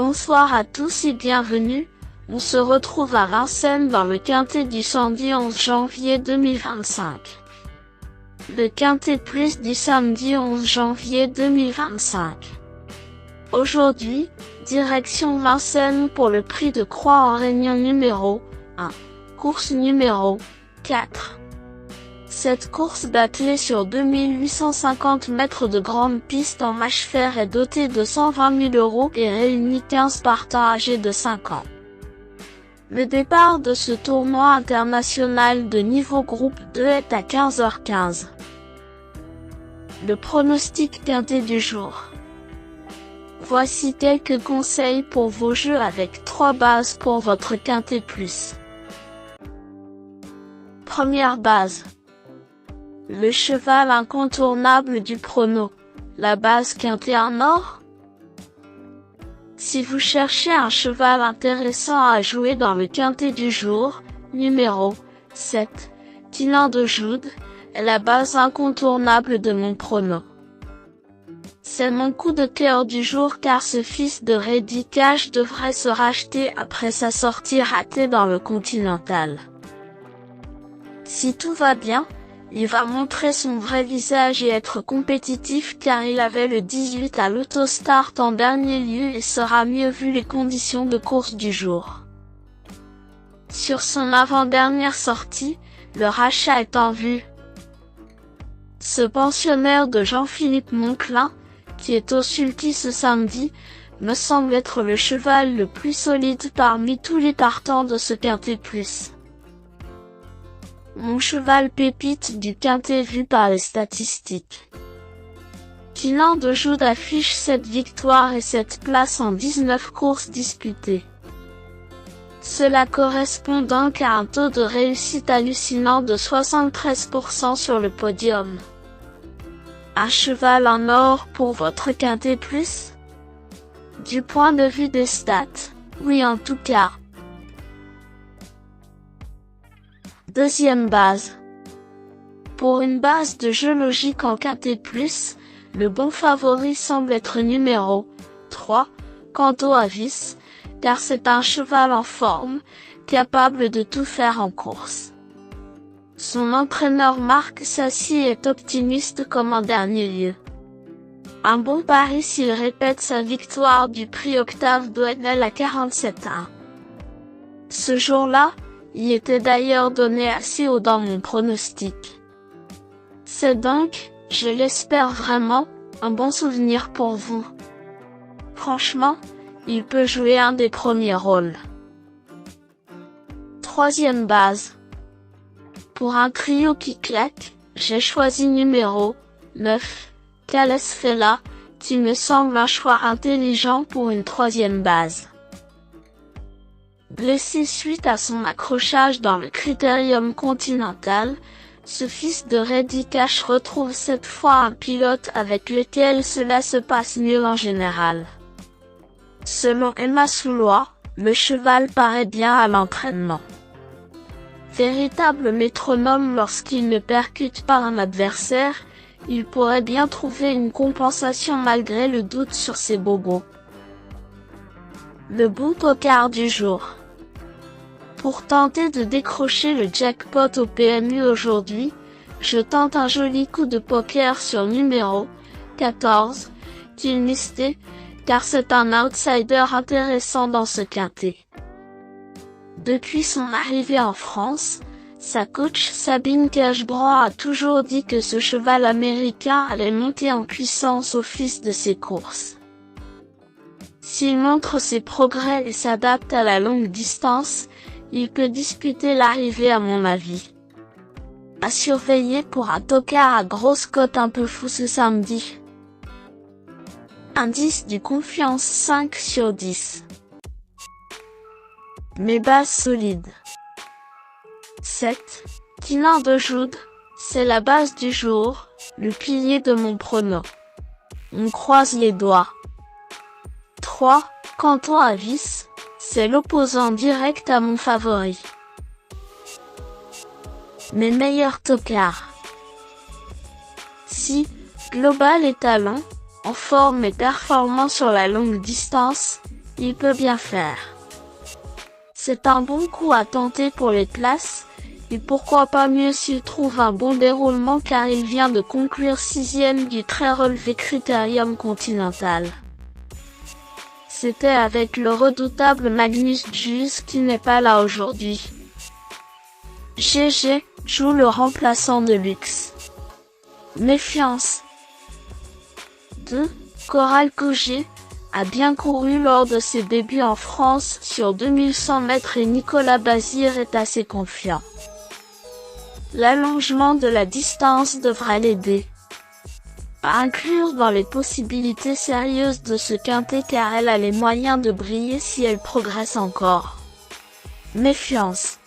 Bonsoir à tous et bienvenue. On se retrouve à Vincennes dans le Quintet du samedi 11 janvier 2025. Le Quintet Plus du samedi 11 janvier 2025. Aujourd'hui, direction Vincennes pour le prix de Croix en Réunion numéro 1. Course numéro 4. Cette course d'attelée sur 2850 mètres de grande piste en mâche fer est dotée de 120 000 € et réunit 15 partants âgés de 5 ans. Le départ de ce tournoi international de niveau groupe 2 est à 15h15. Le pronostic quintet du jour. Voici quelques conseils pour vos jeux avec 3 bases pour votre quintet plus. Première base. Le cheval incontournable du prono, la base quintet en or. Si vous cherchez un cheval intéressant à jouer dans le quintet du jour, numéro 7, Tylan de Joude, est la base incontournable de mon prono. C'est mon coup de cœur du jour car ce fils de Reddy Cash devrait se racheter après sa sortie ratée dans le Continental. Si tout va bien, il va montrer son vrai visage et être compétitif car il avait le 18 à l'Autostart en dernier lieu et sera mieux vu les conditions de course du jour. Sur son avant-dernière sortie, le rachat est en vue. Ce pensionnaire de Jean-Philippe Monclin, qui est au sulky ce samedi, me semble être le cheval le plus solide parmi tous les partants de ce quintet plus. Mon cheval pépite du quintet vu par les statistiques. Tylan de Joude affiche 7 victoires et 7 places en 19 courses disputées. Cela correspond donc à un taux de réussite hallucinant de 73% sur le podium. Un cheval en or pour votre quintet plus? Du point de vue des stats, oui en tout cas. Deuxième base. Pour une base de jeu logique en quintet plus, le bon favori semble être numéro 3, Canto Avis, car c'est un cheval en forme, capable de tout faire en course. Son entraîneur Marc Sassy est optimiste comme en dernier lieu. Un bon pari s'il répète sa victoire du prix Octave Doinel à 47-1. Ce jour-là, il était d'ailleurs donné assez haut dans mon pronostic. C'est donc, je l'espère vraiment, un bon souvenir pour vous. Franchement, il peut jouer un des premiers rôles. Troisième base. Pour un trio qui claque, j'ai choisi numéro 9, Cales Fella, qui me semble un choix intelligent pour une troisième base. Blessé suite à son accrochage dans le Critérium Continental, ce fils de Reddy Cash retrouve cette fois un pilote avec lequel cela se passe mieux en général. Selon Emma Soulois, le cheval paraît bien à l'entraînement. Véritable métronome lorsqu'il ne percute pas un adversaire, il pourrait bien trouver une compensation malgré le doute sur ses bobos. Le bon poker du jour. Pour tenter de décrocher le jackpot au PMU aujourd'hui, je tente un joli coup de poker sur numéro 14, Kilnisté, car c'est un outsider intéressant dans ce quintet. Depuis son arrivée en France, sa coach Sabine Cashbran a toujours dit que ce cheval américain allait monter en puissance au fil de ses courses. S'il montre ses progrès et s'adapte à la longue distance, il peut disputer l'arrivée à mon avis. À surveiller pour un tocard à grosse cote un peu fou ce samedi. Indice du confiance 5 sur 10. Mes bases solides. 7. Tylan de Joude, c'est la base du jour, le pilier de mon prono. On croise les doigts. 3. Canto Avis, c'est l'opposant direct à mon favori. Mes meilleurs tocards. 6. Global et Talent, en forme et performant sur la longue distance, il peut bien faire. C'est un bon coup à tenter pour les places, et pourquoi pas mieux s'il trouve un bon déroulement car il vient de conclure 6e du très relevé Critérium Continental. C'était avec le redoutable Magnus Djus qui n'est pas là aujourd'hui. GG joue le remplaçant de luxe. Méfiance. 2. Coral Kogé a bien couru lors de ses débuts en France sur 2100 mètres et Nicolas Bazir est assez confiant. L'allongement de la distance devrait l'aider à inclure dans les possibilités sérieuses de ce quintet car elle a les moyens de briller si elle progresse encore. Méfiance.